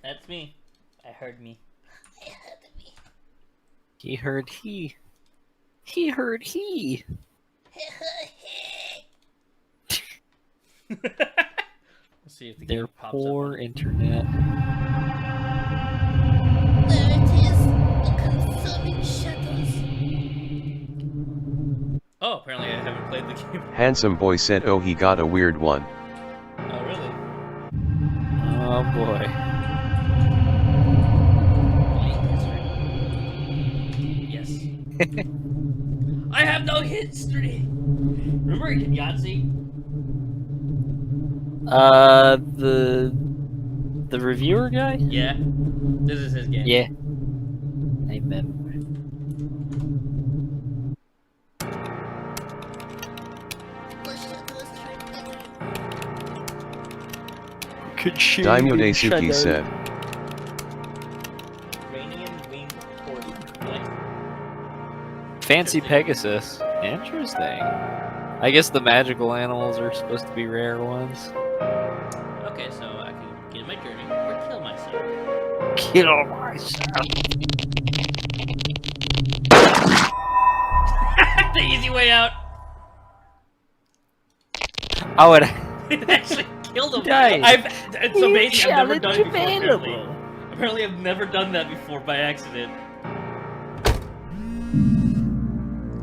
That's me. I heard me. I heard me. He heard he. He heard he. Let's see if the Their game pops poor up. internet. There it is. The consuming shadows. Oh, apparently I haven't played the game. Handsome boy said, oh, he got a weird one. Oh, really? Oh boy. Yes. I have no history. Remember Yahtzee? The reviewer guy? Yeah. This is his game. Yeah. I remember. Daimyo Daisuke said. Fancy Pegasus. Interesting. I guess the magical animals are supposed to be rare ones. Okay, so I can begin my journey or kill myself. Kill myself. The easy way out. I would. It actually killed him. Died. It's amazing. I've never done it before. Available. Apparently, I've never done that before by accident.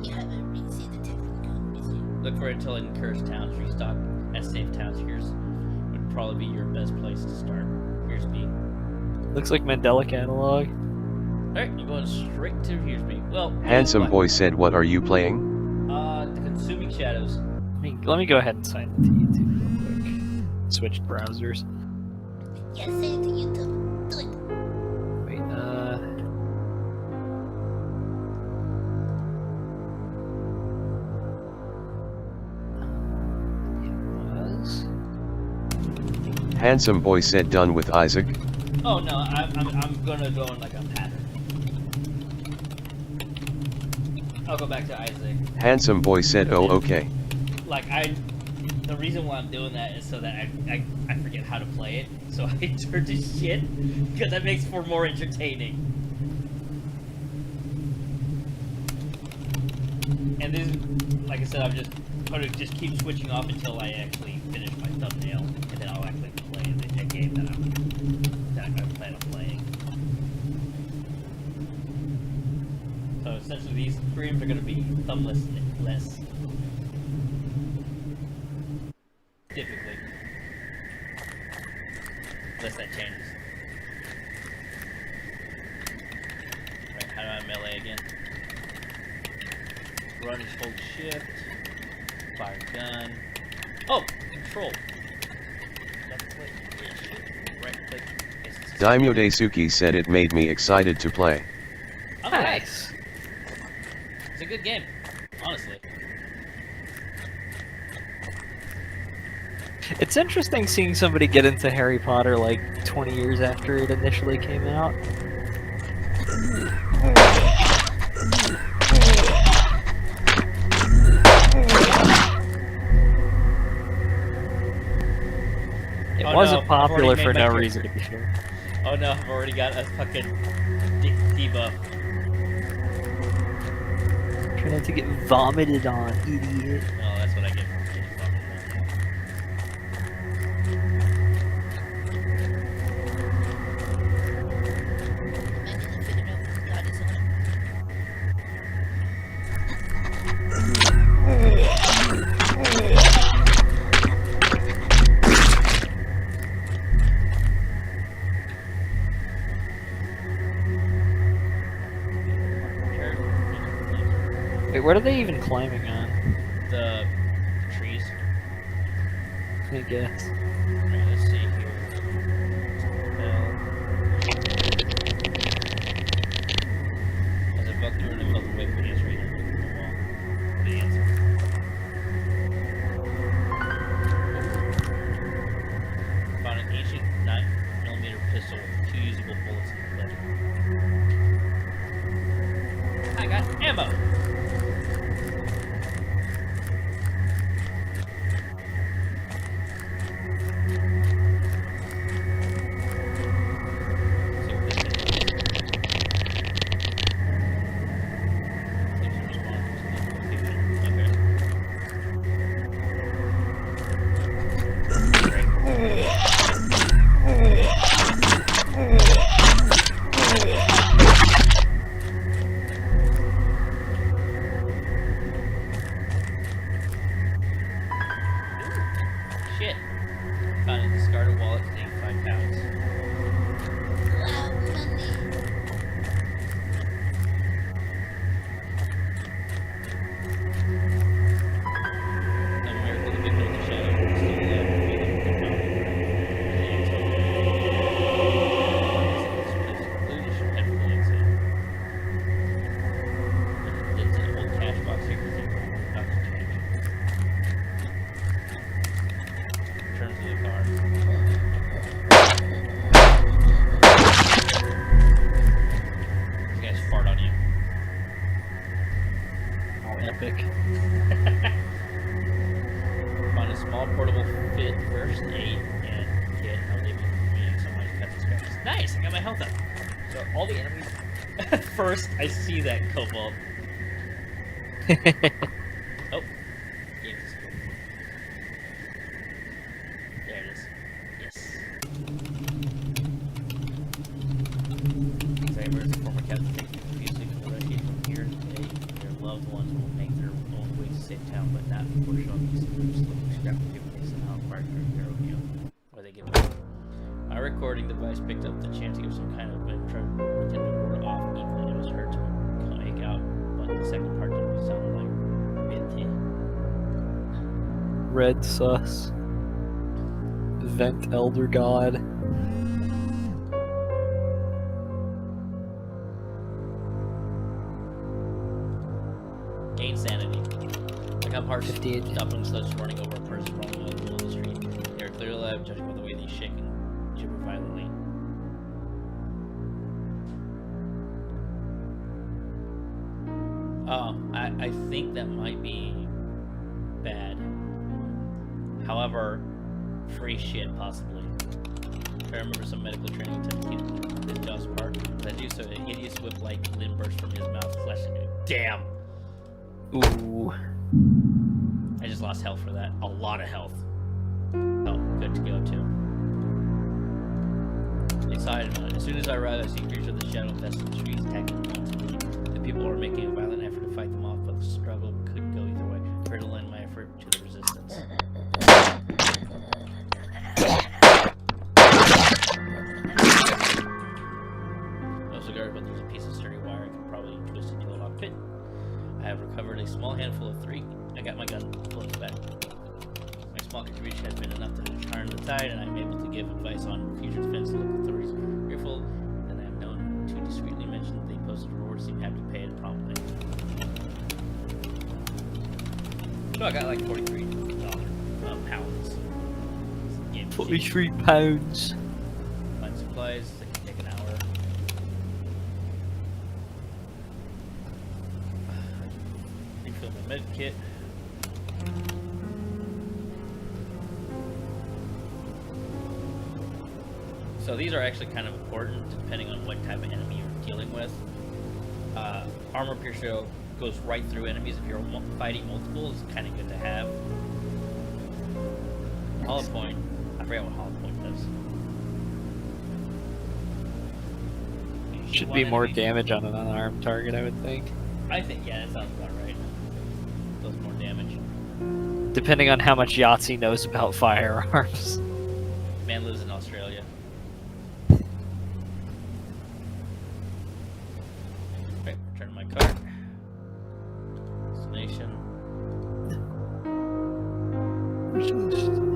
You haven't received the technical mission. Look for it until it incurs towns. Restock at safe towns. Here's would probably be your best place to start. Here's me. Looks like Mandela catalog. Alright, you're going straight to here's me. Well, Handsome boy said, what are you playing? The Consuming Shadows. Let me go ahead and sign into YouTube real quick. Switch browsers. Yeah, send it to YouTube. Do it. Wait, it was. Handsome boy said, done with Isaac. Oh no, I'm gonna go in like a pattern. I'll go back to Isaac. Handsome boy said, oh, okay. Like the reason why I'm doing that is so that I forget how to play it, so I turn to shit, because that makes for more entertaining. And this, like I said, I'm just gonna just keep switching off until I actually finish my thumbnail, and then I'll actually play the game that I plan on playing. So essentially, these streams are gonna be thumbless less. Typically. Unless that changes. Right, how do I melee again? Run is hold shift. Fire gun. Oh! Control. Left click. Right click. Daimyo Daisuke said, it made me excited to play. Oh, Nice. It's a good game. Honestly. It's interesting seeing somebody get into Harry Potter like 20 years after it initially came out. It wasn't popular for no reason to be sure. Oh no, I've already got a fucking debuff. Trying not to get vomited on, idiot. Oh, that's what I get from getting vomited on. Wait, what are they even climbing on? The trees. I guess. Alright, let's see here. As a book through and above the way for the answer right here. Look at the wall. The answer. Found an ancient 9mm pistol with 2 usable bullets in the clip. I got ammo! first aid and kit, and I'll leave it remaining somewhere to cut the scratches. Nice! I got my health up. So all the enemies. First, I see that cobalt. Oh, game is cool. There it is. Yes. Anxiety as a former captain takes me confusingly from the rescue from here today. Their loved ones will make their own way to save town, but not before showing me some loose looking scrap of paper they somehow acquired during their rodeo. Or they give it up. My recording device picked up the chanting of some kind of pretended word off, even it was heard to make out, but the second part didn't sound like Binti. Red sus. Vent Elder God. Gain sanity. Like I'm harsh 58. stopping slugs running over a person rolling out in the middle of the street. They are clearly alive, judging by the way they shake and gibber violently. Oh, I think that might be bad. However, free shit possibly. I remember some medical training to keep his jaws apart. As I do so, a hideous whip-like limb burst from his mouth, flashing me. Damn! Ooh. I just lost health for that. A lot of health. Oh, good to go too. Excited about it. As soon as I arrive, I see creatures of the shadow infested the streets, attacking them once a week. The people are making a violent effort to fight them off, but the struggle could go either way. I prefer to lend my effort to the resistance. I was regarded, but there's a piece of sturdy wire I could probably twist into a lock pit. I have recovered a small handful of 3. I got my gun close back. My small contribution has been enough to turn the tide, and I'm able to give advice on future defense to local authorities. Fearful, and I am known to discreetly mention that they posted rewards, seem happy to pay it promptly. So I got like $43 pounds. 43 pounds. Find supplies, that can take an hour. Refill my med kit. So these are actually kind of important depending on what type of enemy you're dealing with. Armor piercer goes right through enemies. If you're fighting multiple, it's kind of good to have. Hollow point. I forget what hollow point does. Should be more damage on an unarmed target, I would think. I think, yeah, that sounds about right. Does more damage. Depending on how much Yahtzee knows about firearms. Man lives in Australia. Right, return to my cart. Destination.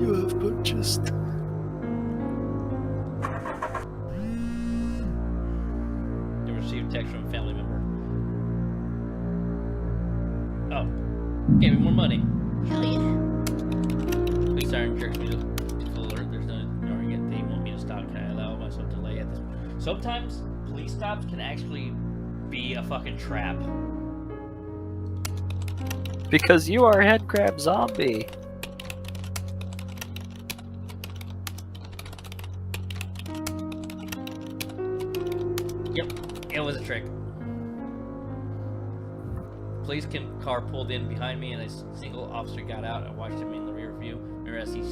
You have purchased. You received text from a family member. Oh. Gave me more money. Hell yeah. Police siren jerks me to full alert. There's no ignoring it. They want me to stop. Can I allow myself to delay at this? Sometimes police stops can actually be a fucking trap. Because you are a headcrab zombie. Yep, it was a trick. Police car pulled in behind me, and a single officer got out. I watched him in the rear view. Remember as he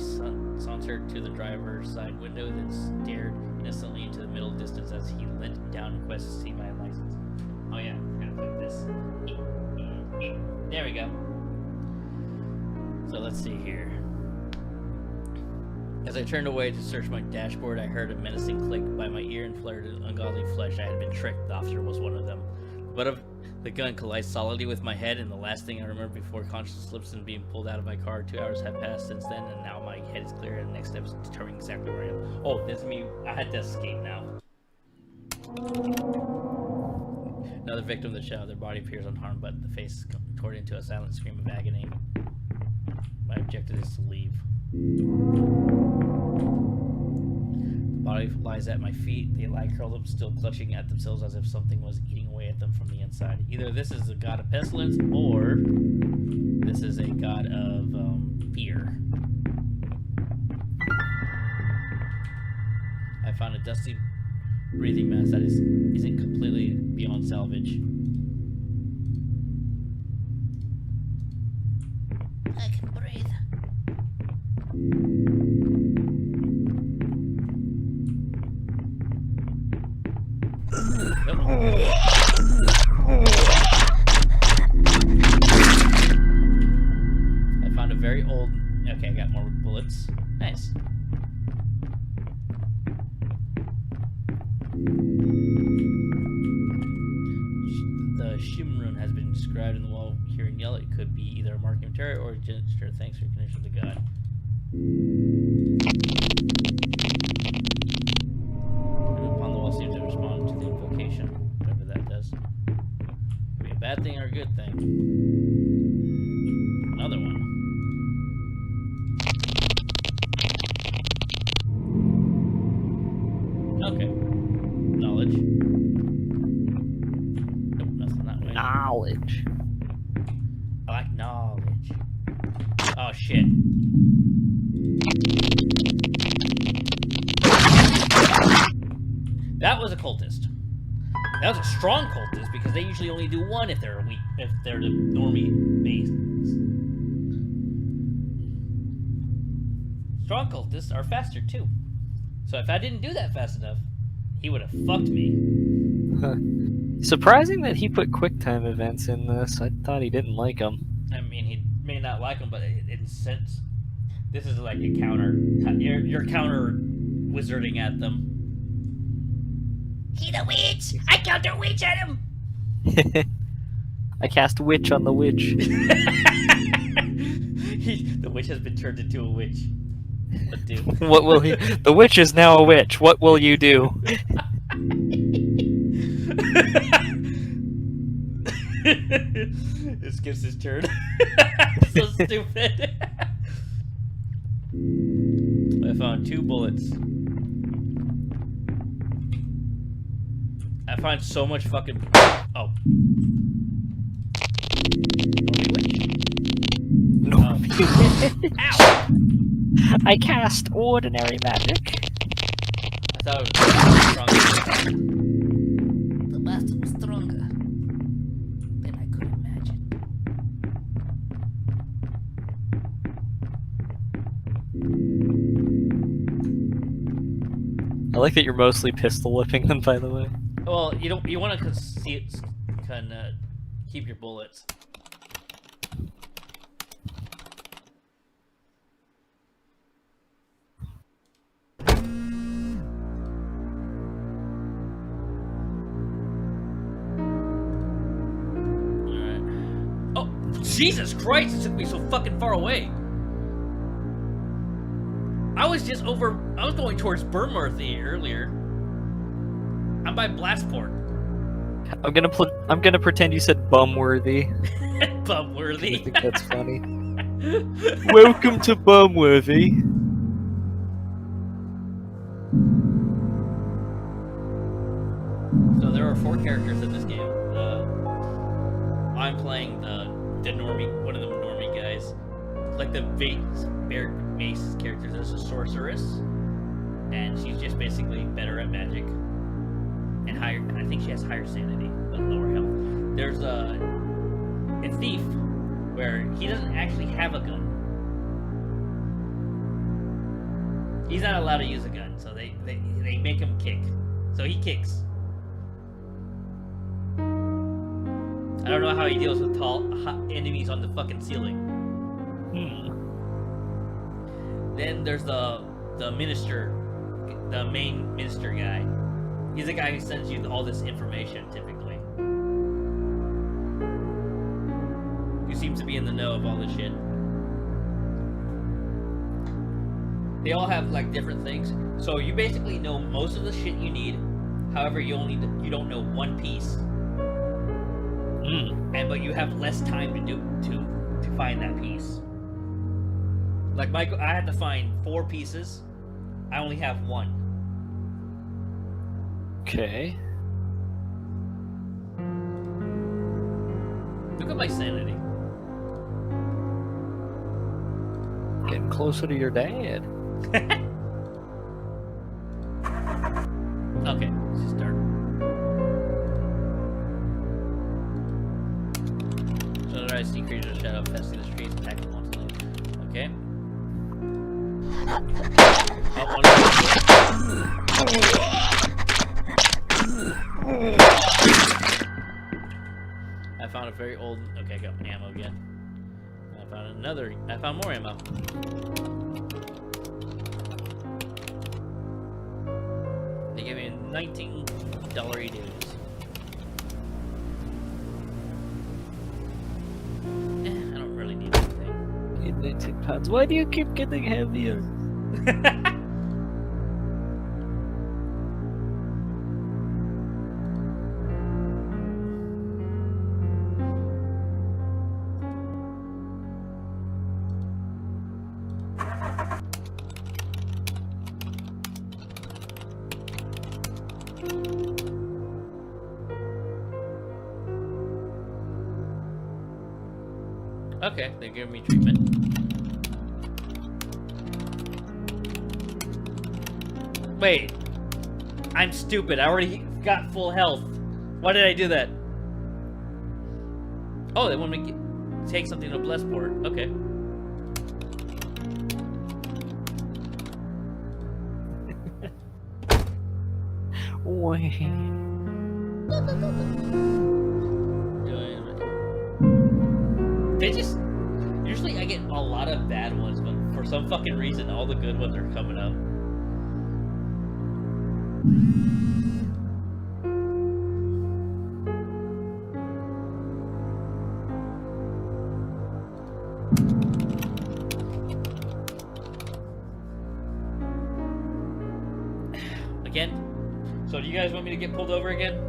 sauntered to the driver's side window, then stared innocently into the middle distance as he leant down and requested to see my license. Oh yeah, I'm gonna click this. There we go. So let's see here. As I turned away to search my dashboard, I heard a menacing click by my ear and flared an ungodly flesh. I had been tricked. The officer was one of them. The butt of the gun collides solidly with my head, and the last thing I remember before consciousness slips and being pulled out of my car. 2 hours have passed since then, and now my head is clear, and the next step is determining exactly where I am. Oh, this is me. I had to escape now. Another victim of the shadow. Their body appears unharmed, but the face is contorted into a silent scream of agony. My objective is to leave. The body lies at my feet. They lie curled up, still clutching at themselves as if something was eating away at them from the inside. Either this is a god of pestilence, or this is a god of fear. I found a dusty breathing mask that isn't completely beyond salvage. I can breathe. I found a very old... Okay, I got more bullets. Nice. The Shimrun has been described in the wall here in yellow. It could be either a marking of terror or a gesture. Thanks for your connection to God. And upon the wall seems to respond to the invocation, whatever that does. Could be a bad thing or a good thing. Another one. Okay. Knowledge. Nope, nothing that way. Knowledge. I like knowledge. Oh shit. That was a cultist. That was a strong cultist because they usually only do one if they're weak, if they're the normie base. Strong cultists are faster too. So if I didn't do that fast enough, he would have fucked me. Huh. Surprising that he put QuickTime events in this. I thought he didn't like them. I mean, he may not like them, but in sense, this is like a counter. You're counter wizarding at them. He the witch! I counter witch at him! I cast witch on the witch. The witch has been turned into a witch. What do? What will he? The witch is now a witch. What will you do? This gives his turn. So stupid. I found 2 bullets. I find so much fucking... Oh. No. Ow! I cast ordinary magic. I thought it was stronger. The bastard was stronger than I could imagine. I like that you're mostly pistol whipping them, by the way. Well, you want to keep your bullets. Alright. Oh, Jesus Christ, it took me so fucking far away. I was going towards Burnworthy earlier. I'm by Blastport. I'm gonna pretend you said Bumworthy. Bumworthy. I think that's funny. Welcome to Bumworthy. So there are 4 characters in this game. I'm playing the normie, one of the normie guys. Like the base characters. There's a sorceress, and she's just basically better at magic and higher. And I think she has higher sanity but lower health. There's a thief where he doesn't actually have a gun. He's not allowed to use a gun, so they make him kick. So he kicks. I don't know how he deals with tall enemies on the fucking ceiling. Then there's the minister, the main minister guy. He's the guy who sends you all this information, typically. Who seems to be in the know of all this shit. They all have like different things, so you basically know most of the shit you need. However, you don't know one piece. But you have less time to find that piece. Like Michael, I had to find 4 pieces. I only have 1. Okay. Look at my sanity. Getting closer to your dad. Okay, let's just start. So I see creatures shadow infesting the streets, attacking wantonly. Okay. Oh, one I found a very old. Okay, I got ammo again. I found another. I found more ammo. They gave me $19 dues. I don't really need anything. 19 pounds. Why do you keep getting heavier? Okay, they're giving me treatment. Wait. I'm stupid. I already got full health. Why did I do that? Oh, they want me to take something to Blessport. Okay. They just... Usually I get a lot of bad ones, but for some fucking reason, all the good ones are coming up. Again? So do you guys want me to get pulled over again?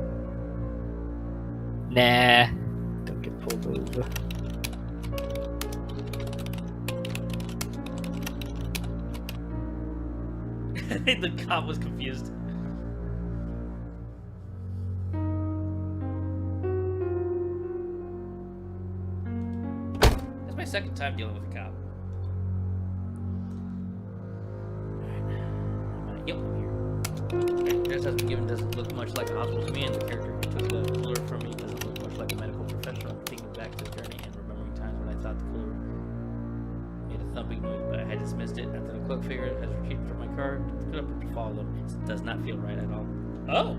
Nah. Don't get pulled over. The cop was confused. That's my second time dealing with a cop. Yep, I'm here. Address has been given doesn't look much like a hospital to me, and the character who took the cooler from me doesn't look much like a medical professional. I'm thinking back to the journey and remembering times when I thought the cooler made a thumping noise, but I had dismissed it. After the cloak figure has retreated from my car, put up to follow them. It does not feel right at all. Oh!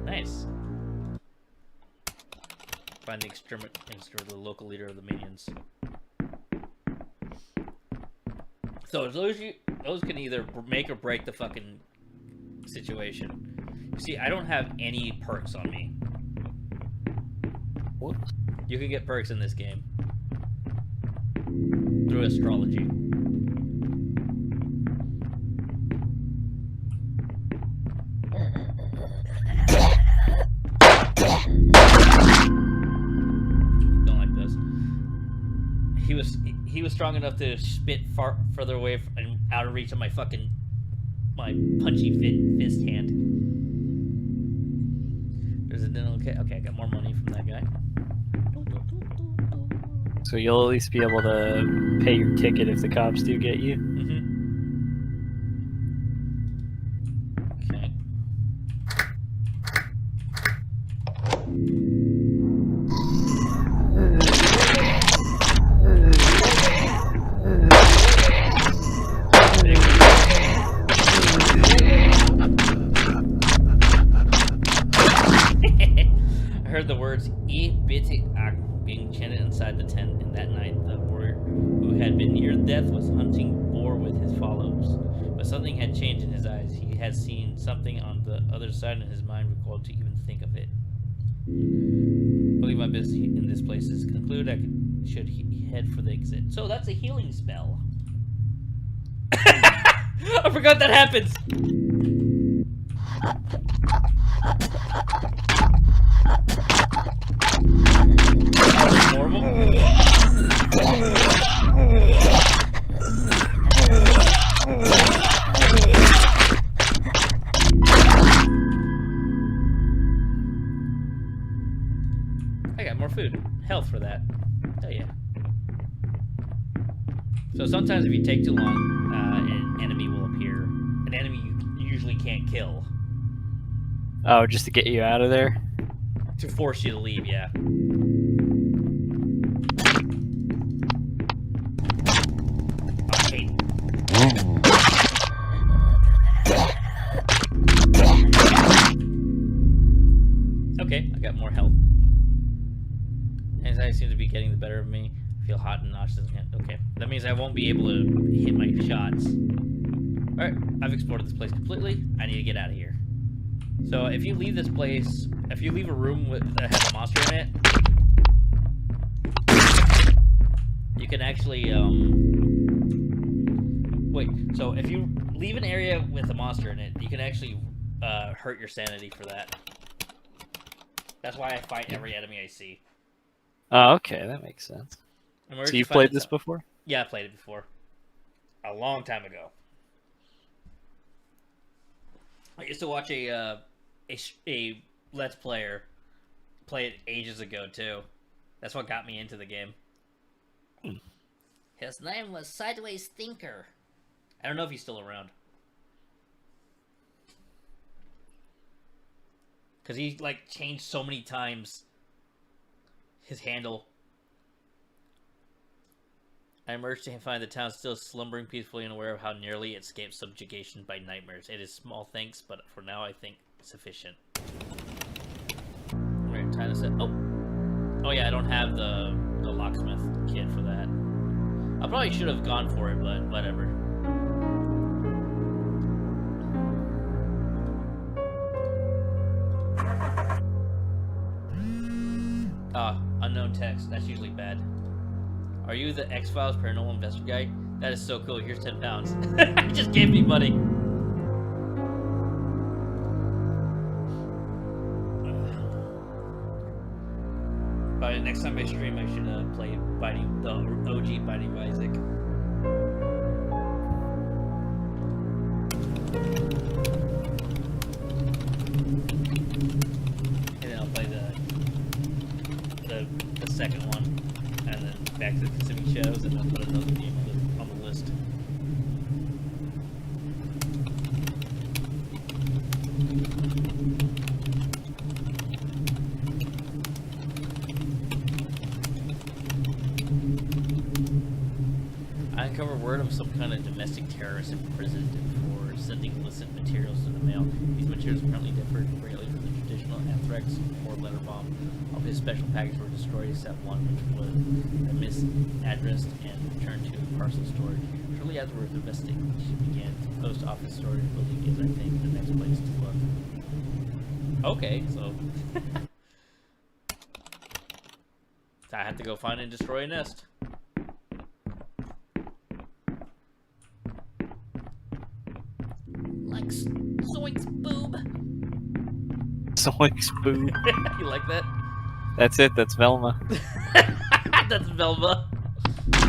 Nice. Find the exterminator, the local leader of the minions. So those can either make or break the fucking situation. You see, I don't have any perks on me. What? You can get perks in this game. Through astrology. Don't like this. He was strong enough to spit further away and out of reach of my punchy fist hand. There's a dental. Okay, I got more money from that guy. So you'll at least be able to pay your ticket if the cops do get you. Okay. I heard the words "E bitte ak" being chanted inside the tent, and that night the warrior who had been near death was hunting boar with his followers. But something had changed in his eyes. He had seen something on the other side, and his mind recoiled to even think of it. I believe my business in this place is concluded. I should head for the exit. So that's a healing spell. I forgot that happens. Normal. I got more food. Health for that. Oh yeah. So sometimes if you take too long, an enemy will appear. An enemy you usually can't kill. Oh, just to get you out of there? To force you to leave, yeah. Okay, I got more health. Anxiety seems to be getting the better of me. I feel hot and nauseous. Okay, that means I won't be able to hit my shots. Alright, I've explored this place completely. I need to get out of here. So if you leave this place, if you leave a room that has a monster in it, you can actually, wait, so if you leave an area with a monster in it, you can actually hurt your sanity for that. That's why I fight every enemy I see. Oh, okay, that makes sense. So you've played this before? Yeah, I played it before. A long time ago. I used to watch a Let's Player play it ages ago, too. That's what got me into the game. His name was Sideways Thinker. I don't know if he's still around. Because he, like, changed so many times his handle. I emerged to find the town still slumbering peacefully and aware of how nearly it escaped subjugation by nightmares. It is small things, but for now I think sufficient. Alright, time to set. Oh yeah, I don't have the locksmith kit for that. I probably should have gone for it, but whatever. Unknown text. That's usually bad. Are you the X-Files paranormal investor guy? That is so cool. Here's 10 pounds. He just gave me money. By next time I stream, I should play the OG Binding of Isaac. And then I'll play the second one, and then back to the Pacific Shadows, and then put another game on the list. I uncovered word of some kind of domestic terrorist imprisoned for sending illicit materials to the mail. These materials apparently differ greatly from the traditional anthrax or letter bomb. All of his special packages were destroyed except one, which was misaddressed and returned to parcel storage. Shortly afterwards, the investigation began. The post office storage building is, I think, the next place to look. Okay, so I have to go find and destroy a nest. Like zoinks boob. Zoinks boob. You like that? That's it, that's Velma. That's Velma. I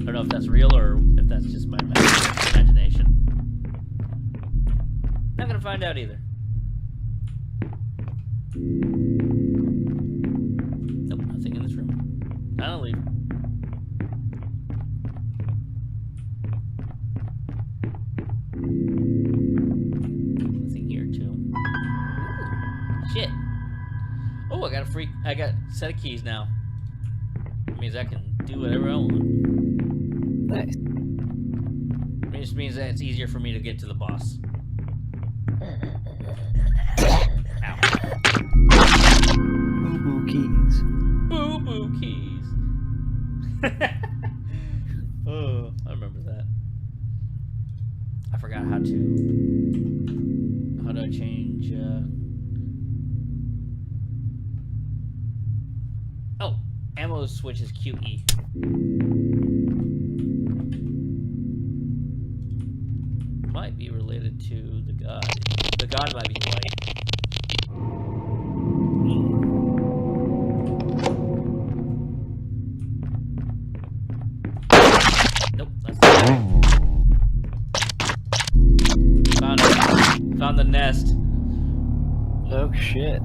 don't know if that's real or if that's just my imagination. Not gonna find out either. Nope, nothing in this room. I'll leave. Nothing here too. Shit. Oh, I got a set of keys now. That means I can do whatever I want. Nice. It just means that it's easier for me to get to the boss. Ow. Boo-boo keys. Boo-boo keys. Oh, I remember that. I forgot how do I change, Oh, ammo switch is QE. Might be related to the god. The god might be white. Nope, that's not it. Found the nest. Oh shit.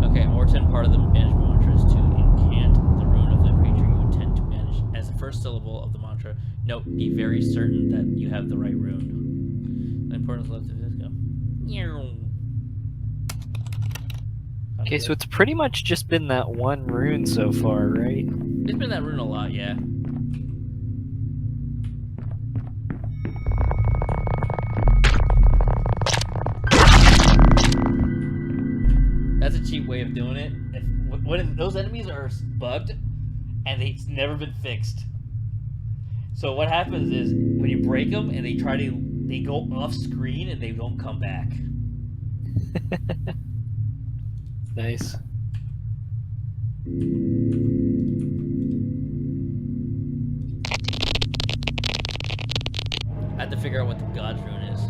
Okay, or 10 part of the management mantra is to incant the ruin of the creature you intend to manage. As the syllable of the mantra. Note, be very certain that you have the right rune. The importance left of this go. Okay, so it's pretty much just been that one rune so far, right? It's been that rune a lot, yeah. That's a cheap way of doing it. When those enemies are bugged, and it's never been fixed. So what happens is when you break them and they go off screen and they don't come back. Nice. I have to figure out what the God's rune is.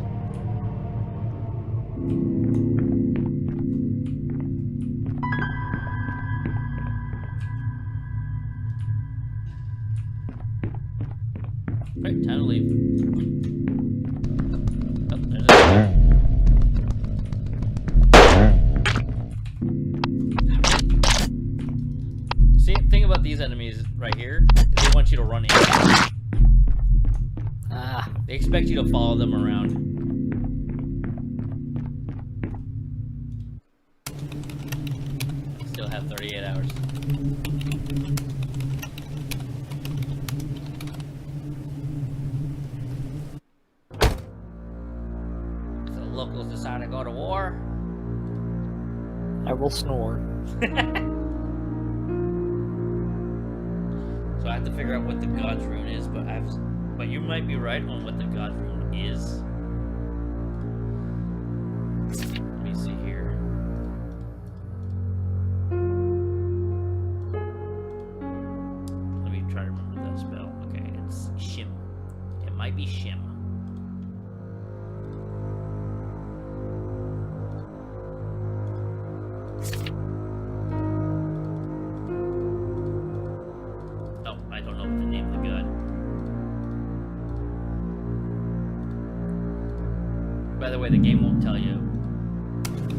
Right, time to leave. Oh, there's it. See, the thing about these enemies right here is they want you to run in. Ah. They expect you to follow them around. Still have 38 hours. The locals decide to go to war. I will snore. So I have to figure out what the God's rune is, but you might be right on what the God's rune is. Let me see here. Let me try to remember that spell. Okay, it's Shim. It might be Shim. Oh, I don't know what the name of the god. By the way, the game won't tell you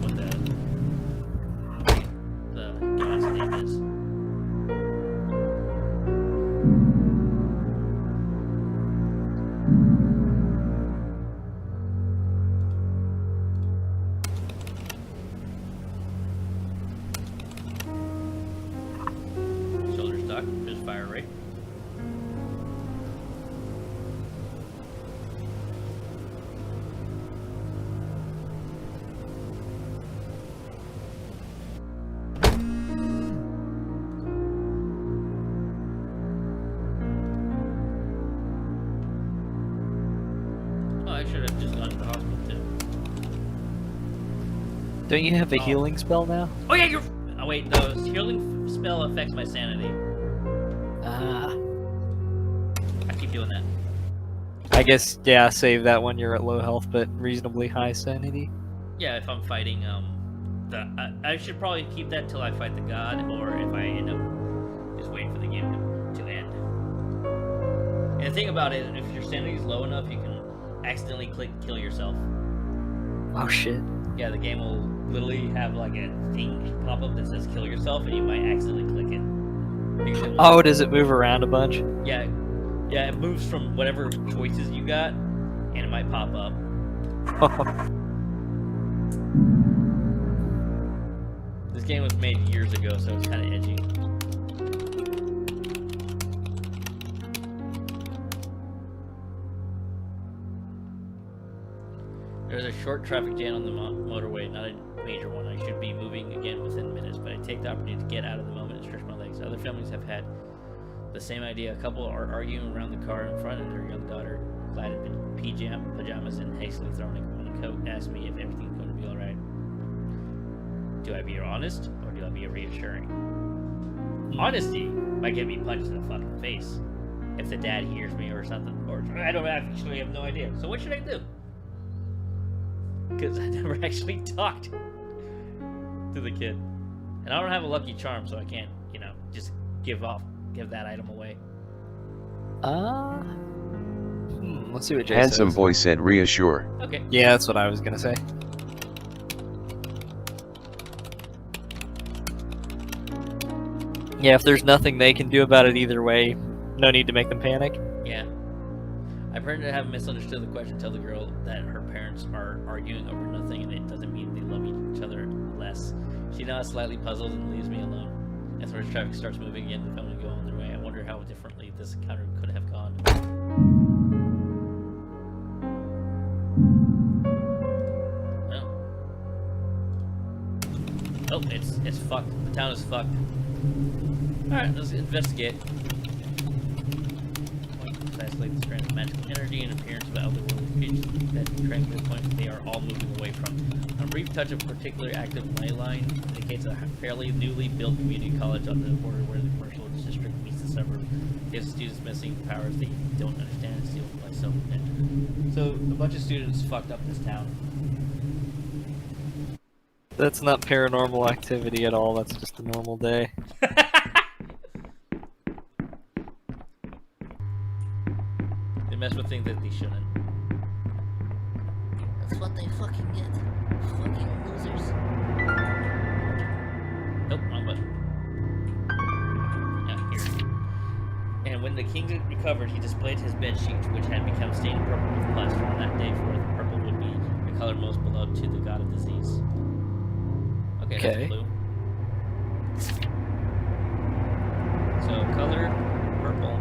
what the god's name is. Shoulder stock, just fire rate. Oh, I should have just gone to the hospital too. Don't you have a healing spell now? Oh yeah, you're. Oh wait, the healing spell affects my sanity. Ah. I keep doing that. I guess, yeah, save that when you're at low health but reasonably high sanity. Yeah, if I'm fighting, I should probably keep that till I fight the god, or if I end up just waiting for the game to end. And the thing about it is, if your sanity is low enough, you can accidentally click kill yourself. Oh shit. Yeah, the game will literally have like a thing pop up that says kill yourself, and you might accidentally click it. Because it will- Oh, does it move around a bunch? Yeah, it moves from whatever choices you got, and it might pop up. This game was made years ago, so it's kind of edgy. There's a short traffic jam on the motorway, not a major one. I should be moving again within minutes, but I take the opportunity to get out of the moment and stretch my legs. Other families have had the same idea. A couple are arguing around the car in front, and their young daughter, clad in pajamas and hastily throwing on a coat, asked me if everything's going to be alright. Do I be honest, or do I be reassuring? Honesty might get me punched in the fucking face if the dad hears me or something, or I actually have no idea. So what should I do? Because I never actually talked to the kid, and I don't have a lucky charm, so I can't, just give that item away. Let's see what Jay Handsome says. boy said reassure. Okay. Yeah, that's what I was gonna say. Yeah, if there's nothing they can do about it either way, No need to make them panic. Yeah. I've heard to have misunderstood the question. Tell the girl that her parents are arguing over nothing, and it doesn't mean they love each other less. She now is slightly puzzled and leaves me alone. As soon as traffic starts moving again, the family go on their way. I wonder how differently this encounter could have gone. Oh, it's fucked. The town is fucked. Alright, let's investigate. Point to isolate the strand of magical energy and appearance of otherworldly creatures that tranquil point they are all moving away from. A brief touch of particular active ley line indicates a fairly newly built community college on the border where the commercial district meets the suburb. Gives students missing powers they don't understand and steal by self-invention. So a bunch of students fucked up this town. That's not paranormal activity at all. That's just a normal day. They mess with things that they shouldn't. That's what they fucking get. Fucking losers. Nope, wrong button. Yeah, here. And when the king recovered, he displayed his bed sheet, which had become stained purple with plaster. On that day, for the purple would be the color most beloved to the god of disease. Okay, that's blue. So color, purple.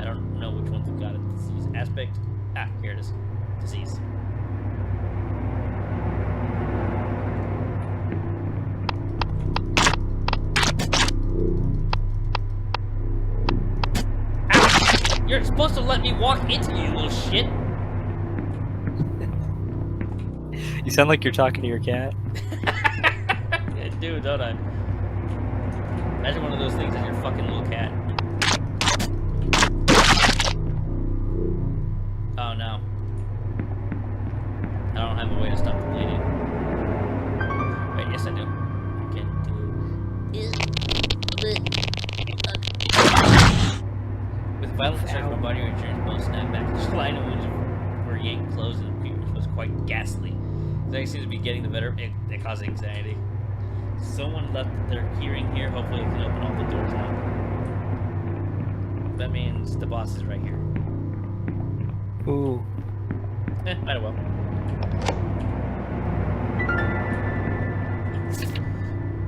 I don't know which one's the god of disease. Aspect. Ah, here it is. Disease. Ah, you're supposed to let me walk into you, little shit. You sound like you're talking to your cat. I do, don't I? Imagine one of those things as your fucking little cat. Oh no. I don't have a way to stop the bleeding. Wait, yes I do. I can do. With violent strike, my body returns bones snap back. The line of wounds were yanked closed and the appearance was quite ghastly. Zach seems to be getting the better. It caused anxiety. Someone left their keyring here. Hopefully, it can open all the doors now. That means the boss is right here. Ooh. Might as well.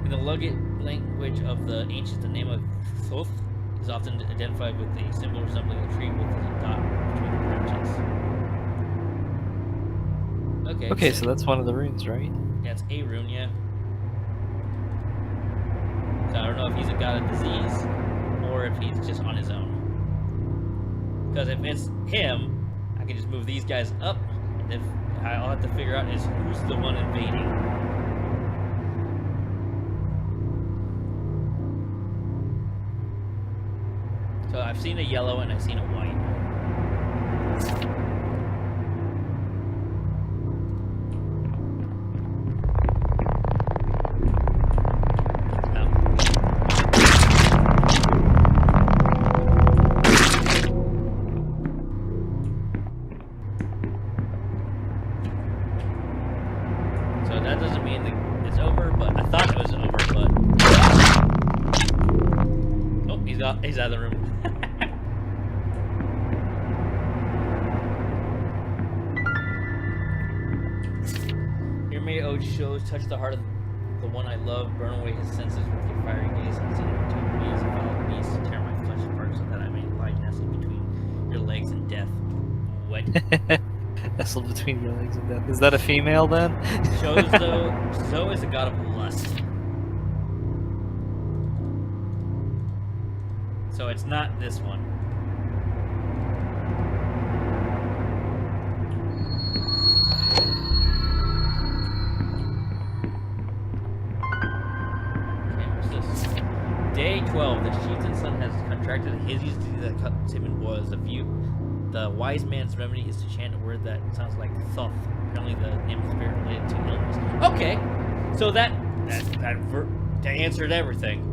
In the Luggit language of the ancients, the name of Thoth is often identified with a symbol resembling a tree with a dot between the branches. Okay, so that's one of the runes, right? Yeah, it's a rune, yeah. So I don't know if he's a god of disease or if he's just on his own. Because if it's him, I can just move these guys up, and then I'll have to figure out is who's the one invading. So I've seen a yellow and I've seen a white. He's out of the room. Your May Ode shows touch the heart of the one I love, burn away his senses with your fiery gaze, and send him between me as a foul beast to tear my flesh apart so that I may lie nestled between your legs and death. What? Nestled between your legs and death. Is that a female then? Shows though, so is a god of lust. So it's not this one. Okay, what's this? Day 12. The chieftain's son has contracted a hideous disease that cuts him in boils. The wise man's remedy is to chant a word that sounds like Thoth. Apparently the name of the spirit related to illness. Okay, so that answered everything.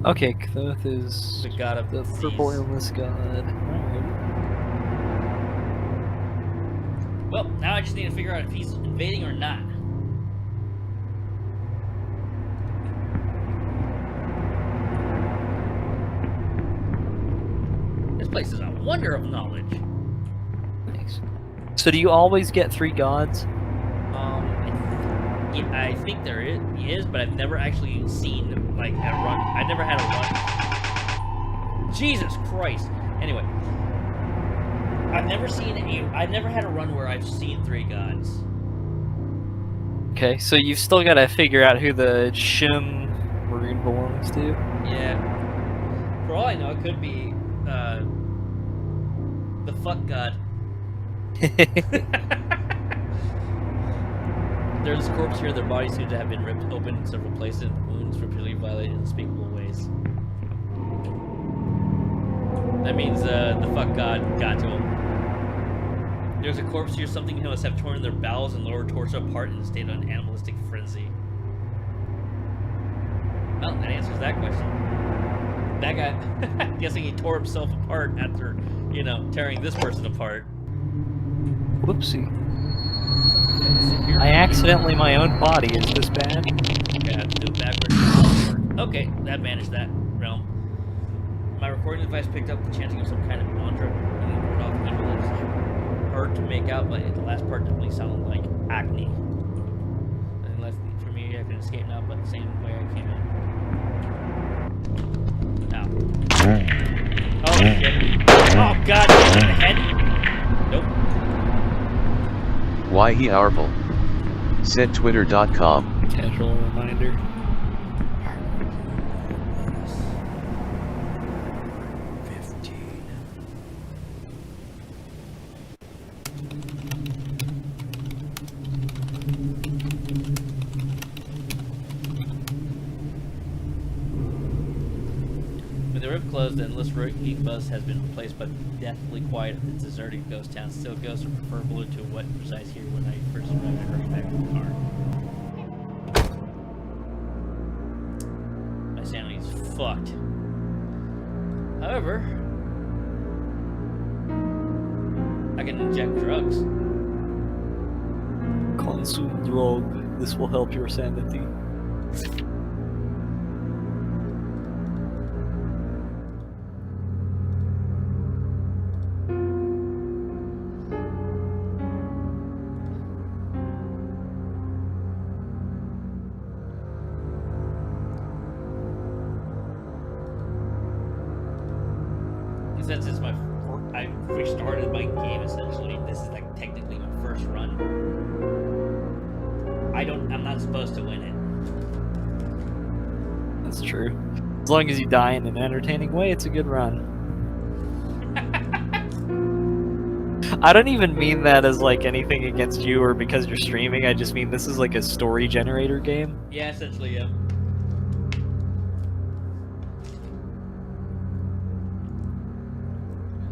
Okay, Thoth is the god of the disease. purple illness god. Alright. Well, now I just need to figure out if he's invading or not. place is a wonder of knowledge. Nice. So do you always get 3 gods? I think there is, but I've never actually seen like a run. I never had a run. Jesus Christ. Anyway, I've never had a run where I've seen 3 gods. Okay, so you've still got to figure out who the Shim rune belongs to. Yeah. For all I know, it could be the fuck god. There's a corpse here. Their bodies seem to have been ripped open in several places, and wounds repeatedly violated in unspeakable ways. That means the fuck god got to him. There's a corpse here. Something who must have torn their bowels and lower torso apart in a state of an animalistic frenzy. Well, that answers that question. That guy, I'm guessing he tore himself apart after, you know, tearing this person apart. Whoopsie. I accidentally my own body. Is this bad? Yeah, do it backwards. Okay, that managed that realm. My recording device picked up the chanting of some kind of mantra. Being word off evil. It's hard to make out, but the last part definitely sounded like acne. Nothing left for me. I can escape now, but the same way I came in. Now. Oh shit! Oh god! The head. Nope. Why he Arple? Said Twitter.com. Casual reminder. When the rift closed, the endless ringing buzz has been replaced by deathly quiet of the deserted ghost town. Still, ghosts are preferable to what resides here when I first arrived and hurried back to the car. My sanity's fucked. However, I can inject drugs. Consume drug. This will help your sanity. Since it's I restarted my game essentially. This is like technically my first run. I'm not supposed to win it. That's true. As long as you die in an entertaining way, it's a good run. I don't even mean that as like anything against you or because you're streaming. I just mean this is like a story generator game. Yeah, essentially, yeah.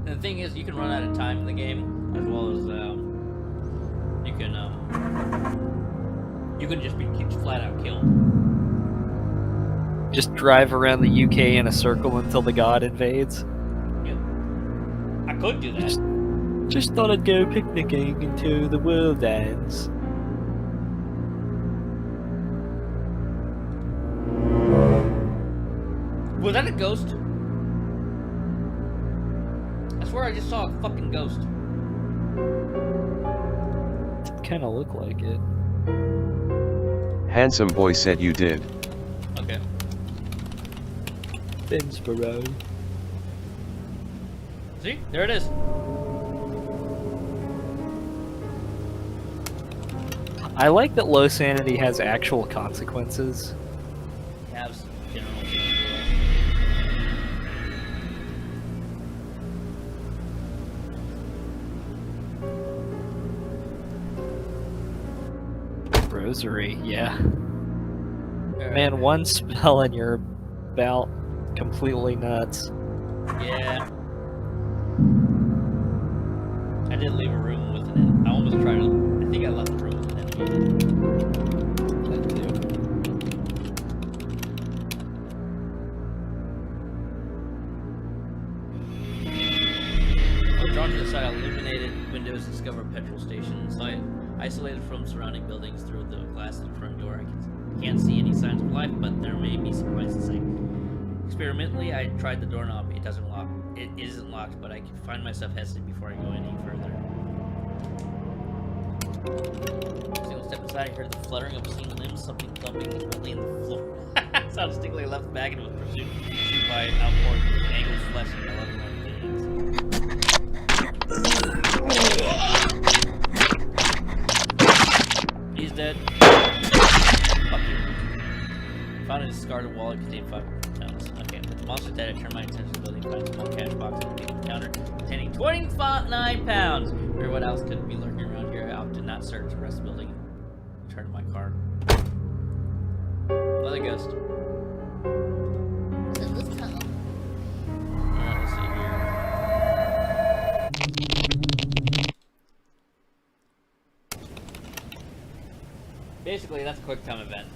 And the thing is, you can run out of time in the game, as well as you can just be flat out killed. Just drive around the UK in a circle until the god invades. Yeah. I could do that. Just thought I'd go picnicking until the world ends. Was that a ghost? I swear I just saw a fucking ghost. It kind of looked like it. Handsome boy said you did. Okay. Finsborough. See? There it is. I like that low sanity has actual consequences. Have general. Rosary, yeah. Man, one spell and you're about completely nuts. Yeah. I did leave a room with an enemy. I almost tried to. I think I left the room with an enemy. That too. We're drawn to the side, illuminated windows, discover a petrol station inside. Isolated from surrounding buildings through the glass in the front door, I can't see any signs of life, but there may be some lights in sight. Experimentally, I tried the doorknob. It doesn't lock. It isn't locked, but I can find myself hesitant before I go any further. Single step inside, I heard the fluttering of seen limbs, something thumping lightly in the floor. Sounds stickily left back and was pursued by an outpouring of mangled flesh and 11 things. He's dead. Fuck you. Found a discarded wallet contained 5 pounds. Okay, with the monster dead, I turned my attention to the building, find a small cash box on the counter containing 29 pounds. Or what else could be lurking around here? I opted not search the rest of the building. Turn to my car. Another ghost. So this time. Let's see here. Basically, that's a quick time event.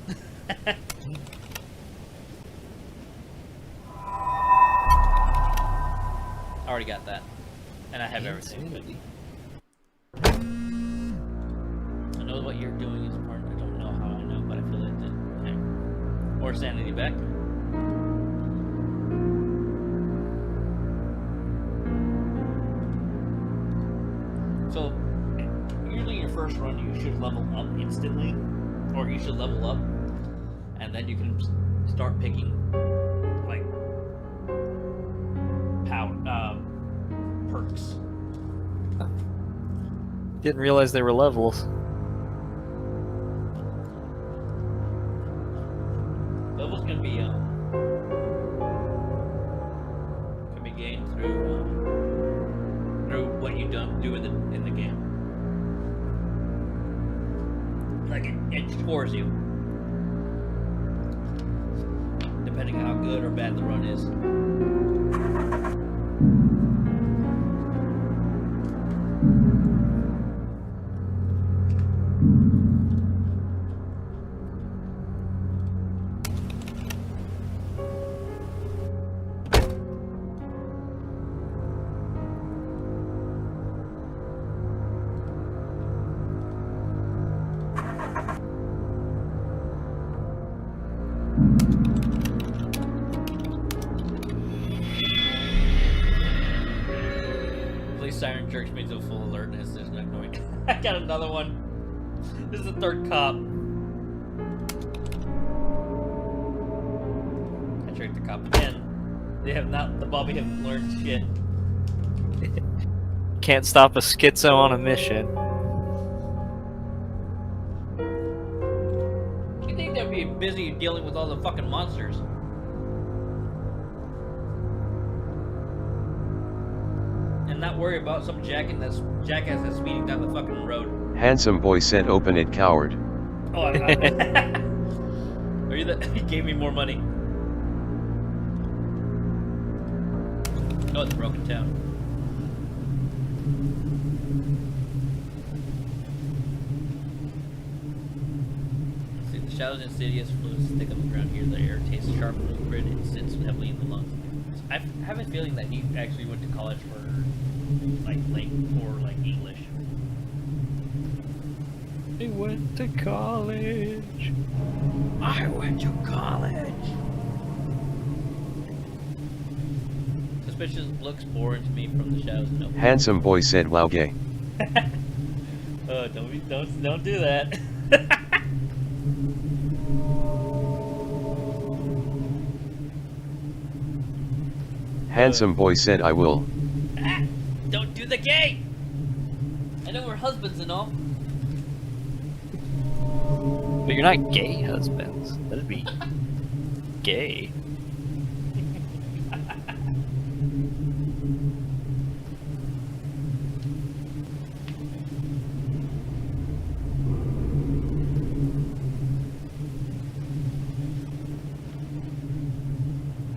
Already got that. And I have everything. I know what you're doing is important. I don't know how I know, but I feel like that. Okay. Or sanity back. So, usually your first run, you should level up instantly. Or you should level up. And then you can start picking, like, perks. Didn't realize they were levels. Levels can be gained through what you do in the game. Like it scores you, depending on how good or bad the run is. Siren jerks me to full alertness. There's no noise. I got another one. This is the third cop. I tricked the cop again. They have not. The Bobby haven't learned shit. Can't stop a schizo on a mission. You think they'd be busy dealing with all the fucking monsters? Not worry about some jackass that's speeding down the fucking road. Handsome boy said open it, coward. Oh, are you the? He gave me more money. Oh, it's a broken town. See, the shadows insidious fluids stick on the ground here. The air tastes sharp and liquid and sits heavily in the lungs. I have a feeling that he actually went to college for like English. He went to college. I went to college. Suspicious looks bore into me from the shadows. No. Handsome boy said wow gay. Don't do that. Handsome boy said I will. Don't do the gay! I know we're husbands and all. But you're not gay husbands. That'd be gay. I'd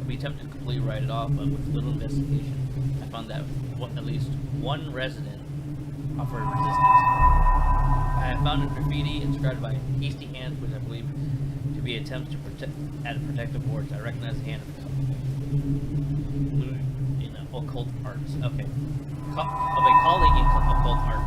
be tempted to completely write it off, but with little investigation, I found that at least one resident offered resistance. I have found a graffiti inscribed by hasty hands, which I believe to be attempts to add protective wards. I recognize the hand of occult arts. Okay. Of a colleague in occult art.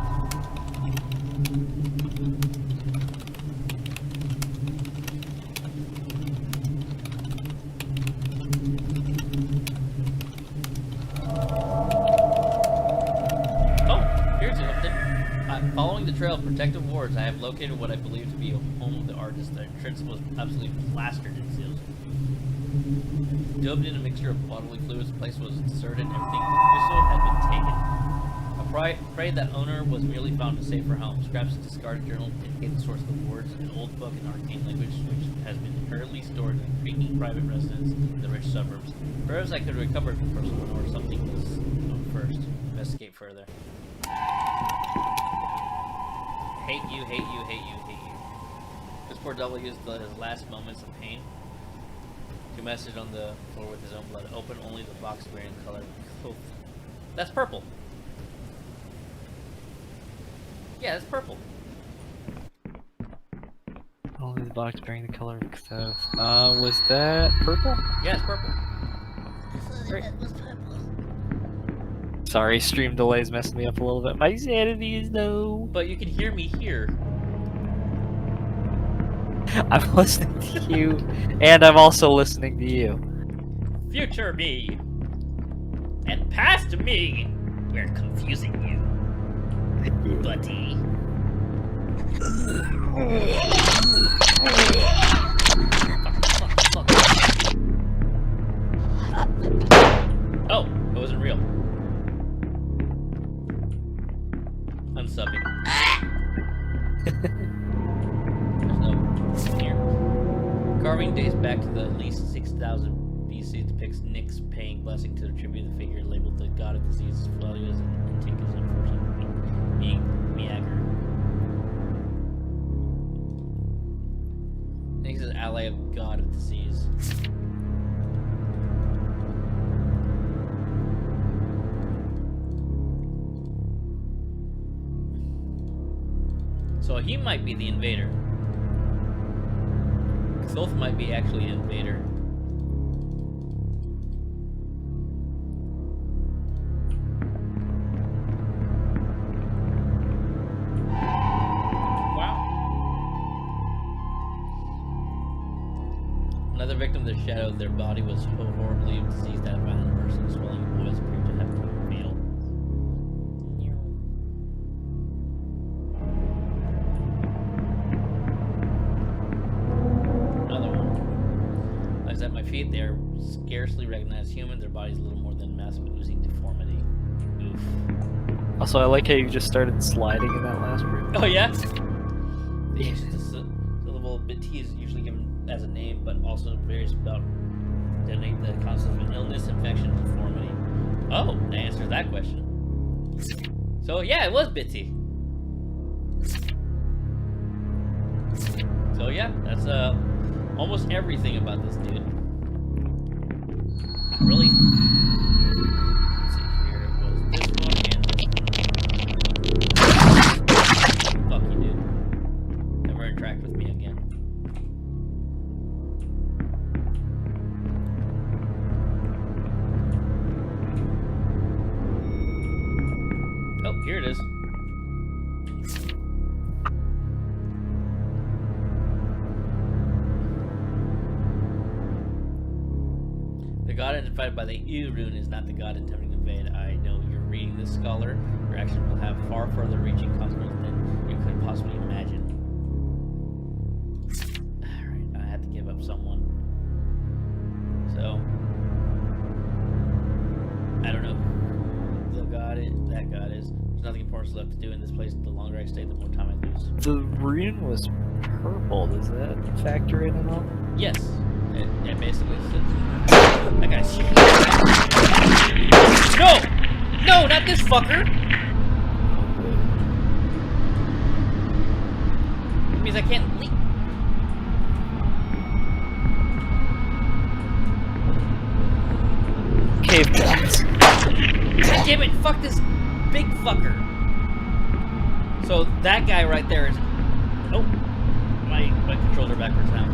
Following the trail of protective wards, I have located what I believe to be a home of the artist. The entrance was absolutely plastered in seals. Dubbed in a mixture of bodily fluids, the place was deserted and everything official had been taken. I prayed that owner was merely found to save her home. Scraps of discarded journal indicate the source of the words, an old book in arcane language which has been hurriedly stored in a creaky private residence in the rich suburbs. Perhaps I could recover it from someone or something was known first. Investigate further. Hate you, hate you, hate you, hate you. This poor devil used his last moments of pain to message on the floor with his own blood. Open only the box bearing color. Oh, that's purple. Yeah, that's purple. Only the box bearing the color of Cthulhu. Was that purple? Yeah, it's purple. I thought Great. it was purple. Sorry, stream delays messing me up a little bit. My sanity is low. But you can hear me here. I'm listening to you, and I'm also listening to you. Future me and past me. We're confusing you, buddy. Fuck. Oh, it wasn't real. Unsubbing. There's no here. Carving dates back to the at least 6,000 BC depicts Nyx paying blessing to the tribute the figure labeled the god of disease, Flavius and Antiquus, unfortunately being Miagre. Nyx is an ally of god of disease. So he might be the invader. Xolf might be actually an invader. Wow. Another victim of the shadow, their body was so horribly diseased that a violent burst of swelling boils appeared to have become fatal. At my feet, they are scarcely recognized human. Their body's little more than massive oozing deformity. Oof. Also, I like how you just started sliding in that last group. Oh yeah? The syllable bit T is usually given as a name, but also varies about denoting the causes of an illness, infection, deformity. Oh, that answers that question. So yeah, it was Bitty. So yeah, that's almost everything about this dude. Not really. Let's see here. It was this one and this one. Fuck you, dude. Never interact with me again. Oh, here it is. The god identified by the E rune is not the god attempting to invade. I know you're reading this, scholar. Your action will have far further reaching consequences than you could possibly imagine. Alright, I had to give up someone. So, I don't know who the god is, that god is. There's nothing important left to do in this place. The longer I stay, the more time I lose. The rune was purple. Does that factor in at all? Yes. It basically says that guy's shooting. No! No, not this fucker! It means I can't leap. Cave guns. God damn it, fuck this big fucker. So that guy right there is... Oh, my controls are backwards now.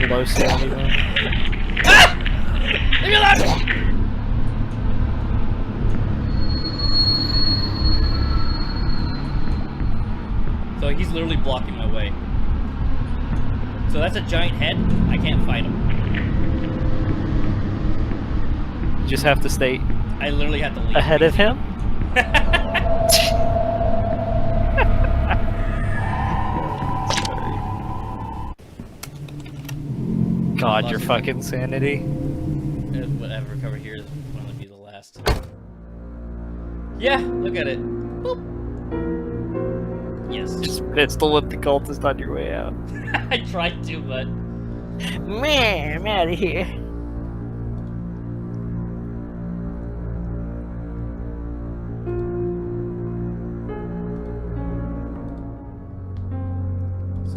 Low sanity though. Ah! Leave me alone! So he's literally blocking my way. So that's a giant head. I can't fight him. You just have to stay I literally have to leave. ahead of him? God, your fucking sanity. What I've recovered here is going to be the last. Yeah, look at it. Boop. Yes. Just pistol whip the cultist on your way out. I tried to, but Man, I'm out of here.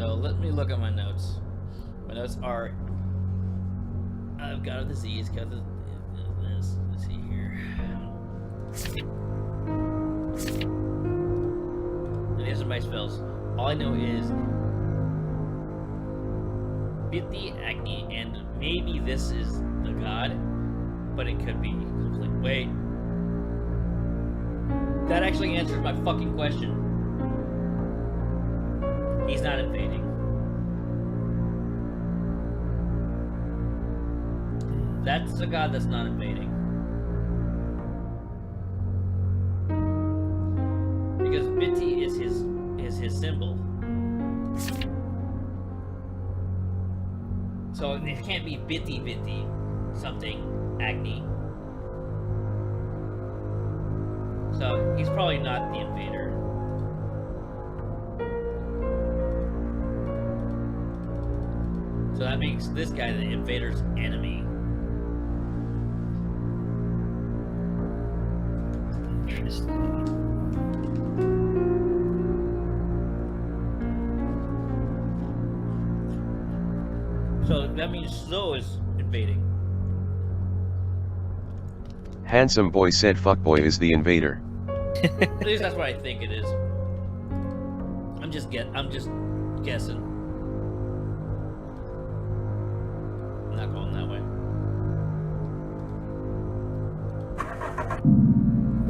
so let me look at my notes. My notes are: I've got a disease, got this. Let's see here. And these are my spells. All I know is Bithy, Acne, and maybe this is the god, but it could be complete. Wait. That actually answered my fucking question. He's not invading. That's the god that's not invading. Because Bitty is his symbol. So it can't be Bitty something Agni. So he's probably not the invader. So that makes this guy the invader's enemy. Interesting. So that means Zoe is invading. Handsome boy said fuckboy is the invader. At least that's what I think it is. I'm just guessing. I'm not going that way.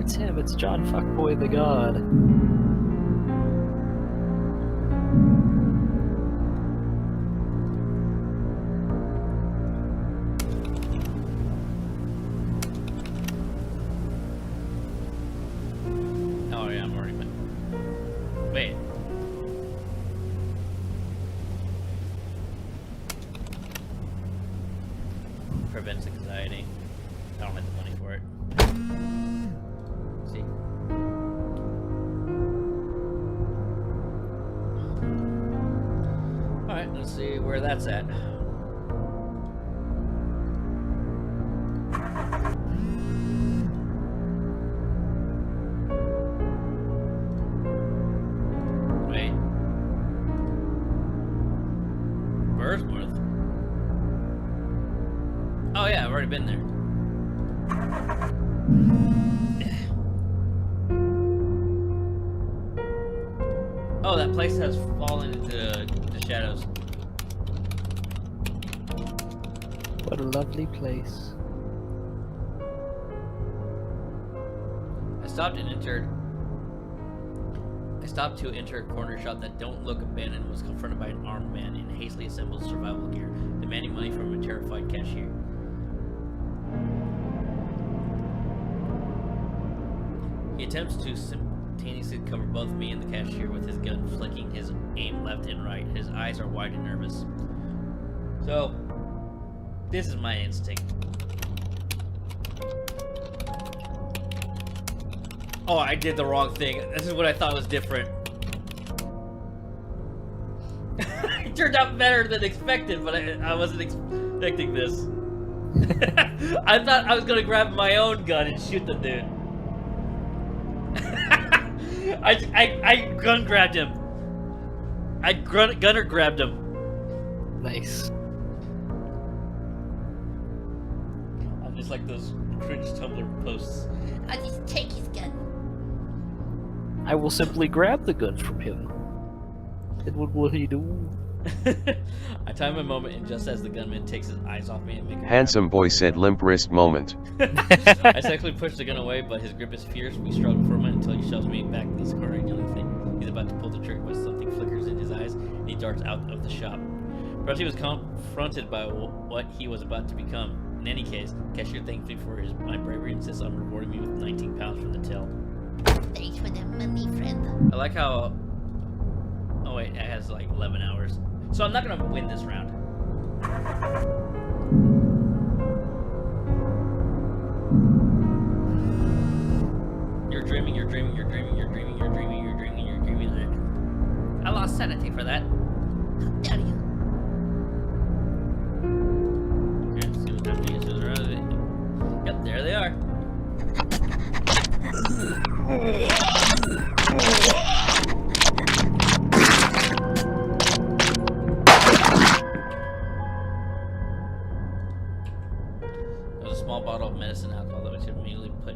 It's him, it's John Fuckboy the God. Oh yeah, I'm already. Wait. Prevents anxiety. I don't have the money for it. See. Alright, let's see where that's at. Wait. Bursworth? Oh yeah, I've already been there. Oh, that place has fallen into the shadows. What a lovely place. I stopped to enter a corner shop that don't look abandoned and was confronted by an armed man in hastily assembled survival gear, demanding money from a terrified cashier. He attempts to simultaneously cover both me and the cashier with his gun, flicking his aim left and right. His eyes are wide and nervous. So, this is my instinct. Oh, I did the wrong thing. This is what I thought was different. It turned out better than expected, but I wasn't expecting this. I thought I was gonna grab my own gun and shoot the dude. I gun grabbed him. I gunner grabbed him. Nice. I'm just like those cringe Tumblr posts. I'll just take his gun. I will simply grab the gun from him. And what will he do? I time a moment, and just as the gunman takes his eyes off me and makes Handsome boy said limp wrist moment. I sexually push the gun away, but his grip is fierce. We struggle for a minute until he shoves me back in this corner, yelling thing. He's about to pull the trigger, but something flickers in his eyes, and he darts out of the shop. Perhaps he was confronted by what he was about to become. In any case, cashier thanks me for my bravery and insists on rewarding me with 19 pounds from the till. Thanks for the money, friend. I like how. Oh wait, it has like 11 hours. So I'm not gonna win this round. You're dreaming, you're dreaming, you're dreaming, you're dreaming, you're dreaming, you're dreaming, you're dreaming. I lost sanity for that. How dare you? Okay, let's see what happens. Yep, there they are. There's a small bottle of medicine alcohol that we should immediately put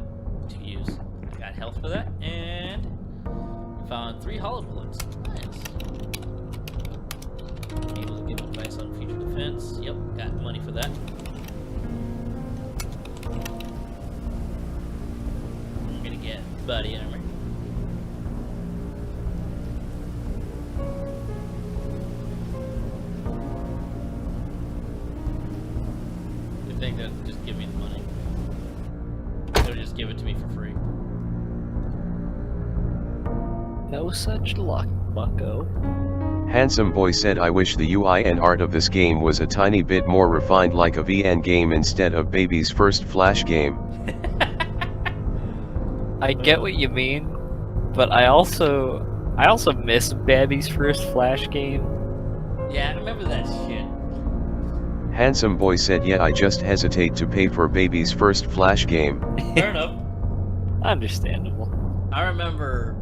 to use. I got health for that, and we found 3 hollow bullets. Nice. Able to give advice on future defense. Yep, got money for that. I'm gonna get buddy armor. I think they'll just give me the money. They'll just give it to me for free. No such luck, bucko. Handsome Boy said I wish the UI and art of this game was a tiny bit more refined like a VN game instead of baby's first Flash game. I get what you mean, but I also miss Babby's first Flash game. Yeah, I remember that shit. Handsome Boy said yeah I just hesitate to pay for baby's first Flash game. Fair enough. Understandable. I remember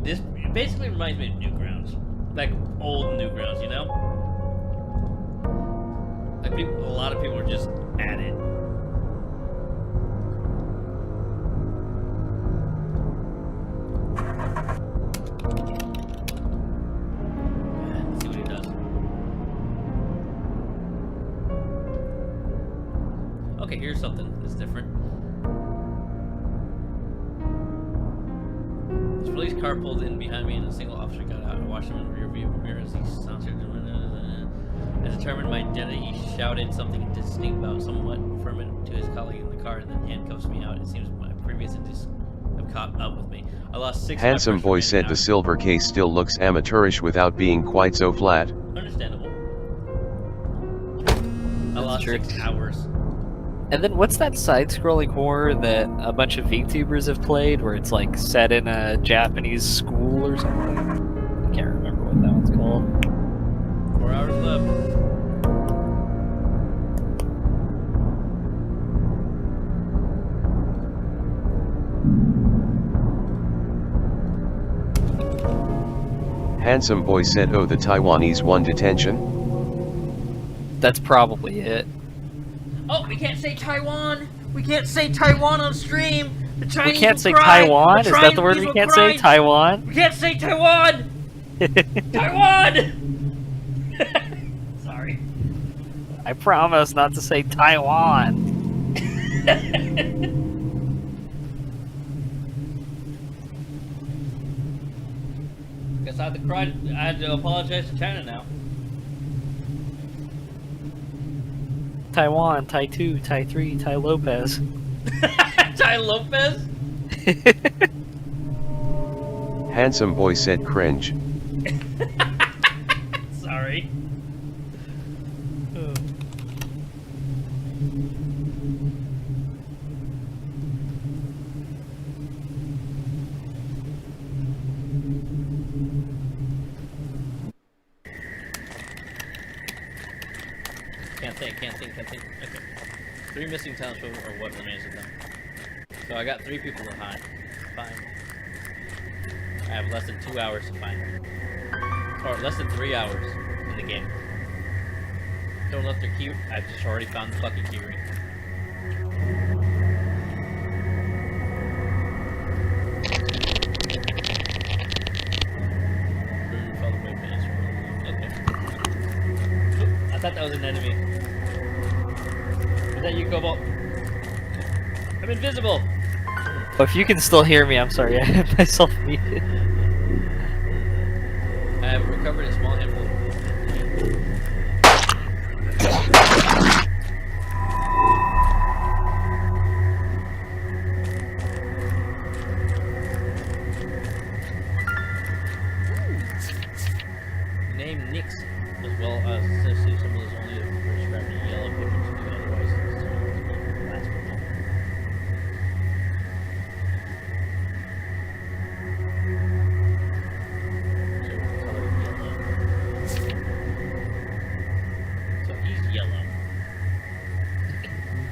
this basically reminds me of Newgrounds. Like old Newgrounds, you know? Like a lot of people were just at it. Let's see what he does. Okay, here's something that's different. This police car pulled in behind me and a single officer got out. I watched him in the rear view mirror as he sounded. I determined my identity. He shouted something indistinct about somewhat affirmative to his colleague in the car and then handcuffs me out. It seems my previous interests have caught up with me. I lost 6. Handsome Boy said the silver case still looks amateurish without being quite so flat. Understandable. I lost 6 hours. And then what's that side-scrolling horror that a bunch of VTubers have played, where it's like set in a Japanese school or something? I can't remember what that one's called. 4 hours left. Handsome Boy said oh the Taiwanese won detention? That's probably it. Oh, we can't say Taiwan! We can't say Taiwan on stream! The Chinese We can't will say cry. Taiwan? The Is that the word Chinese we will can't cry. say? Taiwan? We can't say Taiwan! Taiwan! Sorry. I promise not to say Taiwan. Guess I have to cry. I have to apologize to China now. Taiwan, Tai 2, Tai 3, Tai Lopez. Tai Lopez? Handsome Boy said cringe. Sorry. Can't think. Okay. 3 missing talents or what remains of them. So I got 3 people behind. Fine. I have less than 2 hours to find them. Or less than 3 hours in the game. Don't let their key. I've just already found the fucking key ring. Okay. Oop, I thought that was an enemy. Is that you, Cobalt? I'm invisible! Oh, if you can still hear me, I'm sorry, I have myself muted. I have recovered a small handful of...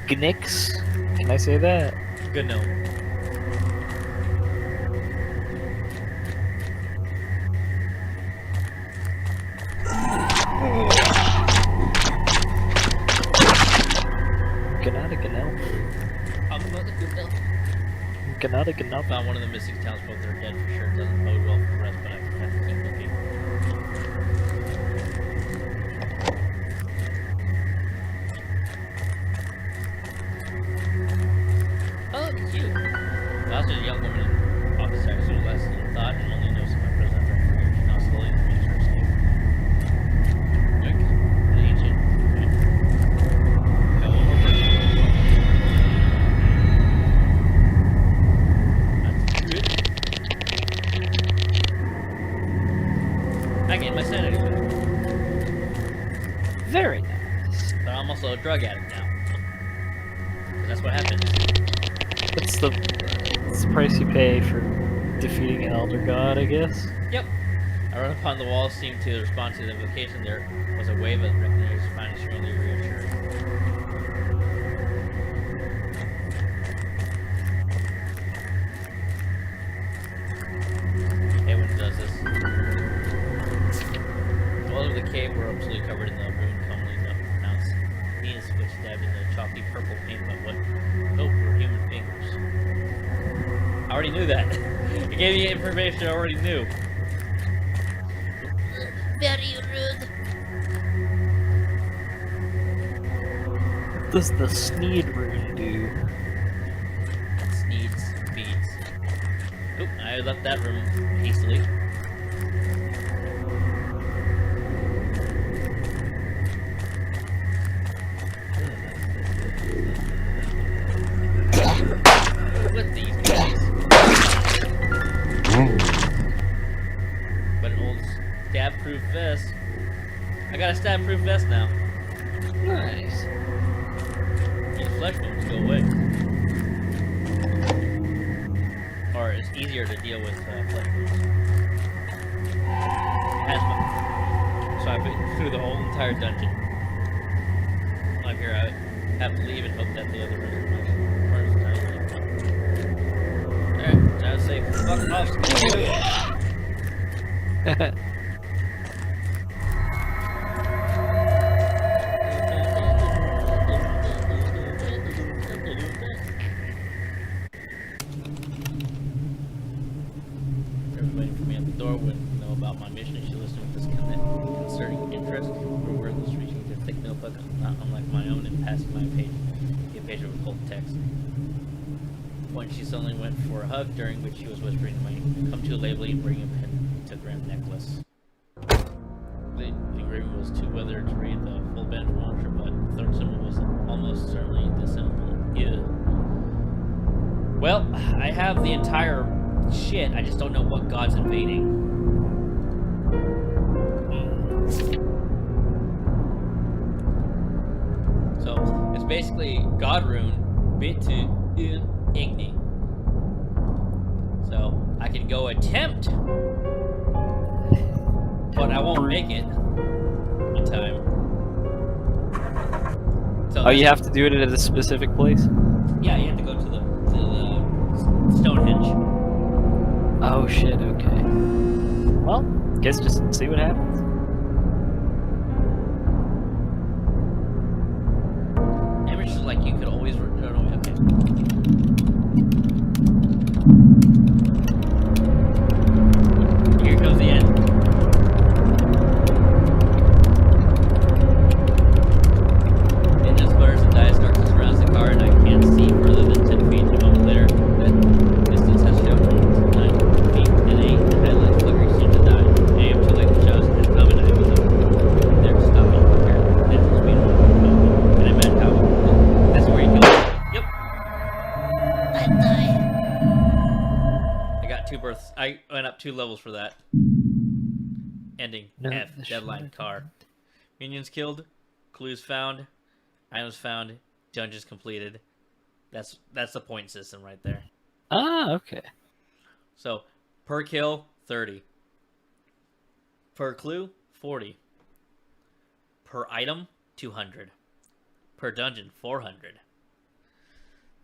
Gnix. Can I say that? Good no. Ganada Ganel. I'm about to go down. Ganada Ganel. Found one of the missing towns, both are dead for sure. Doesn't bode well for the rest, but I have to keep looking. Oh, look, it's you. Well, that's a young woman in office actually less than thought and only knows my presence after years. Now slowly makes her escape. Yoink. The ancient. Okay. Got one more person. That's good. I gained my sanity back. Very nice. But I'm also a drug addict now. 'Cause that's what happens. What's the price you pay for defeating an elder god, I guess? Yep. I run upon the wall, seemed to respond to the invocation. There was a wave of recognition, finally strangely reassuring. Hey, when it does this. The walls of the cave were absolutely covered in the ruined commonly pronounced Venus, which dabbed in the chalky purple paint, but what hope were human fingers. I already knew that. It gave me information I already knew. Very rude. What does the Sneed rune do? Needs beads. Oop, I left that room hastily. With these guys. But an old stab-proof vest. I got a stab-proof vest now. Nice. These flesh wounds go away. Or it's easier to deal with flesh wounds. So I've been through the whole entire dungeon. I'm here. I have to leave and hope that the other rooms are entirely fun. Alright, now to say fuck off. Waiting for me at the door, wouldn't know about my mission. She listened with concerning interest. Her word was reaching to thick notebook, not unlike my own, and passing my page, a page of occult text. Point she suddenly went for a hug, during which she was whispering to me, "Come to a labeling and bring a pentagram necklace." The engraving was too weathered to read the full band launcher, but the third symbol was almost certainly the symbol. Ew. Well, I have the entire shit, I just don't know what god's invading. So, it's basically God rune bit to igni. So, I can go attempt, but I won't make it in time. So Oh, you have to do it at a specific place? Yeah, you have to go to the Stonehenge. Oh shit, okay. Well, guess just see what happens. Image is like you could always no, okay. Here comes the end. It just blurs and dies, darkness surrounds the car, and I can't see further than 10 feet. A moment later, that distance has shown 9 feet, and a headlight flickering seemed to die. I am too late to shout has come, and I was there to stop me. Here, natural speed, and I meant how. That's where you killed me. Yep. I die. I got 2 births. I went up 2 levels for that. Ending. No, F. this Deadline. shouldn't. Car. Minions killed. Clues found. Items found. Dungeons completed. That's the point system right there. Ah, okay. So, per kill, 30. Per clue, 40. Per item, 200. Per dungeon, 400.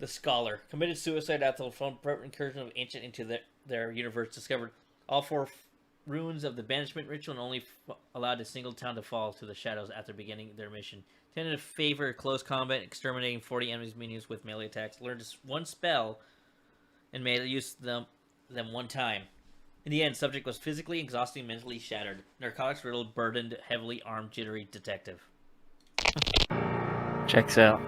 the scholar, committed suicide after the front incursion of ancient into their universe, discovered all four ruins of the banishment ritual, and only allowed a single town to fall to the shadows after beginning their mission. Tended to favor close combat, exterminating 40 enemies minions with melee attacks. Learned one spell and made use of them one time. In the end, subject was physically exhausting, mentally shattered. Narcotics riddled, burdened, heavily armed, jittery detective. Checks out.